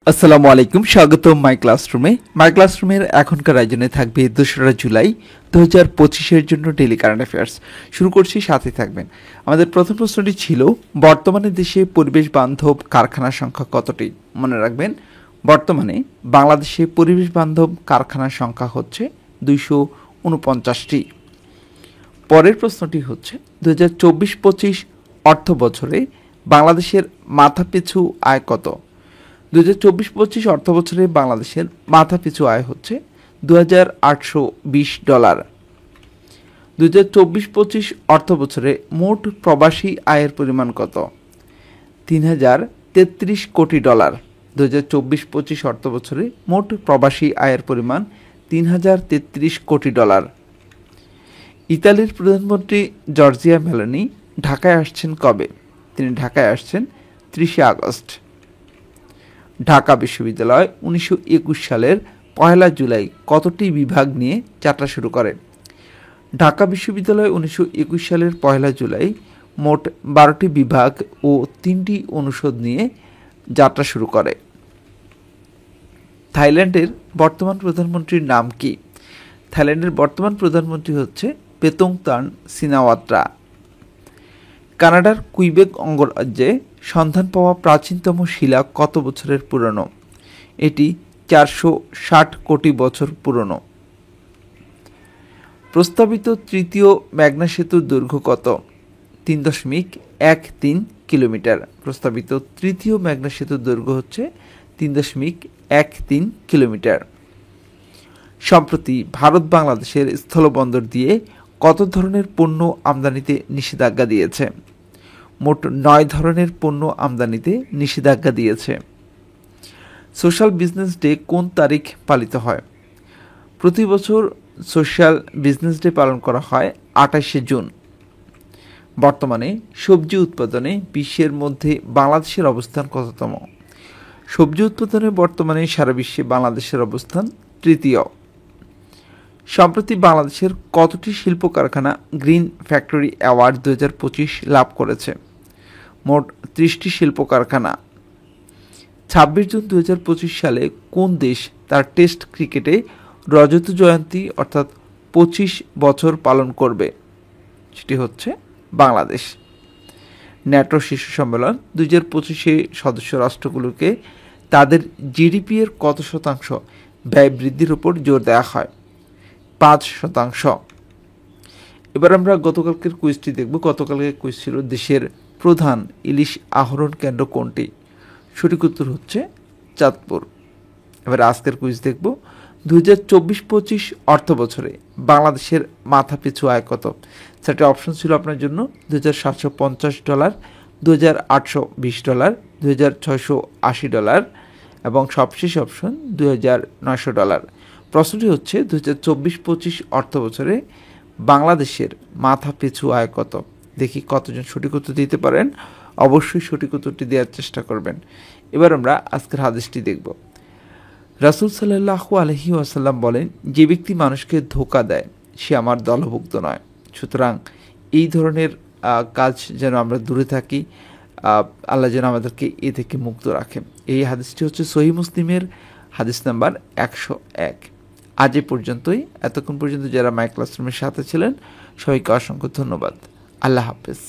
আসসালামু আলাইকুম, স্বাগতম মাই ক্লাসরুমে। মাই ক্লাসরুমের এখনকার আয়োজনে থাকবে 2রা জুলাই 2025-এর জন্য ডেইলি কারেন্ট অ্যাফেয়ার্স। শুরু করছি, সাথে থাকবেন। আমাদের প্রথম প্রশ্নটি ছিল, বর্তমানে দেশে পরিবেশ বান্ধব কারখানার সংখ্যা কতটি? মনে রাখবেন, বর্তমানে বাংলাদেশে পরিবেশ বান্ধব কারখানার সংখ্যা হচ্ছে 249টি। পরের প্রশ্নটি হচ্ছে, 2024-25 অর্থ বছরে বাংলাদেশের মাথাপিছু আয় কত? 2024-25 অর্থ বছরে বাংলাদেশের মাথাপিছু আয় হচ্ছে $2,820। 2024-25 অর্থ বছরে মোট প্রবাসী আয়ের পরিমাণ কত? $3,033 কোটি। 2024-25 অর্থ বছরে মোট প্রবাসী আয়ের পরিমাণ $3,033 কোটি। ইতালির প্রধানমন্ত্রী জর্জিয়া মেলোনি ঢাকায় আসছেন কবে? তিনি ঢাকায় আসছেন 30শে আগস্ট। ঢাকা বিশ্ববিদ্যালয় 1921 সালের 1 জুলাই কতটি বিভাগ নিয়ে যাত্রা শুরু করে? ঢাকা বিশ্ববিদ্যালয় 1921 সালের 1 জুলাই মোট 12টি বিভাগ ও 3টি অনুষদ নিয়ে যাত্রা শুরু করে। থাইল্যান্ডের বর্তমান প্রধানমন্ত্রীর নাম কি? থাইল্যান্ডের বর্তমান প্রধানমন্ত্রী হচ্ছে পেতংতান সিনাওয়াত্রা। কানাডার কুইবেক অঙ্গরাজ্যে সন্ধান পাওয়া প্রাচীনতম শিলা কত বছরের পুরনো? এটি 460 কোটি বছর পুরনো। প্রস্তাবিত তৃতীয় মেঘনা সেতুর দৈর্ঘ্য কত? 3.13 কিলোমিটার। প্রস্তাবিত তৃতীয় মেঘনা সেতুর দৈর্ঘ্য হচ্ছে 3.13 কিলোমিটার। সম্প্রতি ভারত বাংলাদেশের স্থলবন্দর দিয়ে কত ধরনের পণ্য আমদানিতে নিষেধাজ্ঞা দিয়েছে? মোট 9 ধরনের পণ্য আমদানিতে নিষেধাজ্ঞা দিয়েছে। সোশ্যাল বিজনেস ডে কোন তারিখ পালিত হয়? প্রতি বছর সোশ্যাল বিজনেস ডে পালন করা হয় 28শে জুন। বর্তমানে সবজি উৎপাদনে বিশ্বের মধ্যে বাংলাদেশের অবস্থান কততম? সবজি উৎপাদনে বর্তমানে সারা বিশ্বে বাংলাদেশের অবস্থান তৃতীয়। সম্প্রতি বাংলাদেশের কতটি শিল্প কারখানা গ্রিন ফ্যাক্টরি অ্যাওয়ার্ড 2025 লাভ করেছে? মোট 30টি শিল্প কারখানা। 26 জুন 2025 সালে কোন দেশ তার টেস্ট ক্রিকেটে রজত জয়ন্তী অর্থাৎ 25 বছর পালন করবে? সেটি হচ্ছে বাংলাদেশ। ন্যাটো শীর্ষ সম্মেলন 2025-এ সদস্য রাষ্ট্রগুলোকে তাদের জিডিপি এর কত শতাংশ ব্যয় বৃদ্ধির উপর জোর দেওয়া হয়? 5%। এবার আমরা গতকালকের কুইজটি দেখব। গতকালকের কুইজ ছিল, দেশের প্রধান ইলিশ আহরণ কেন্দ্র কোনটি? সঠিক উত্তর হচ্ছে চাঁদপুর। এবার আজকের কুইজ দেখব। 2024-25 অর্থ বছরে বাংলাদেশের মাথাপিছু আয় কত? চারটি অপশন ছিল আপনার জন্য: $2,750, $2,820, $2,680 এবং সবশেষ অপশন $2,900। প্রশ্নটি হচ্ছে, 2024-25 অর্থ বছরে বাংলাদেশের মাথাপিছু আয় কত? দেখি কতজন সঠিক উত্তর দিতে পারেন। অবশ্যই সঠিক উত্তরটি দেওয়ার চেষ্টা করবেন। এবার আমরা আজকের হাদিসটি দেখব। রাসূল সাল্লাল্লাহু আলাইহি ওয়াসাল্লাম বলেন, যে ব্যক্তি মানুষকে ধোঁকা দেয় সে আমার দলভুক্ত নয়। সুতরাং এই ধরনের কাজ যেন আমরা দূরে থাকি, আল্লাহ যেন আমাদেরকে এ থেকে মুক্ত রাখেন। এই হাদিসটি হচ্ছে সহিহ মুসলিমের হাদিস নাম্বার 101। আজ এ পর্যন্তই। এতক্ষণ পর্যন্ত যারা মাই ক্লাসরুমের সাথে ছিলেন সবাইকে অসংখ্য ধন্যবাদ। আল্লাহ হাফেজ।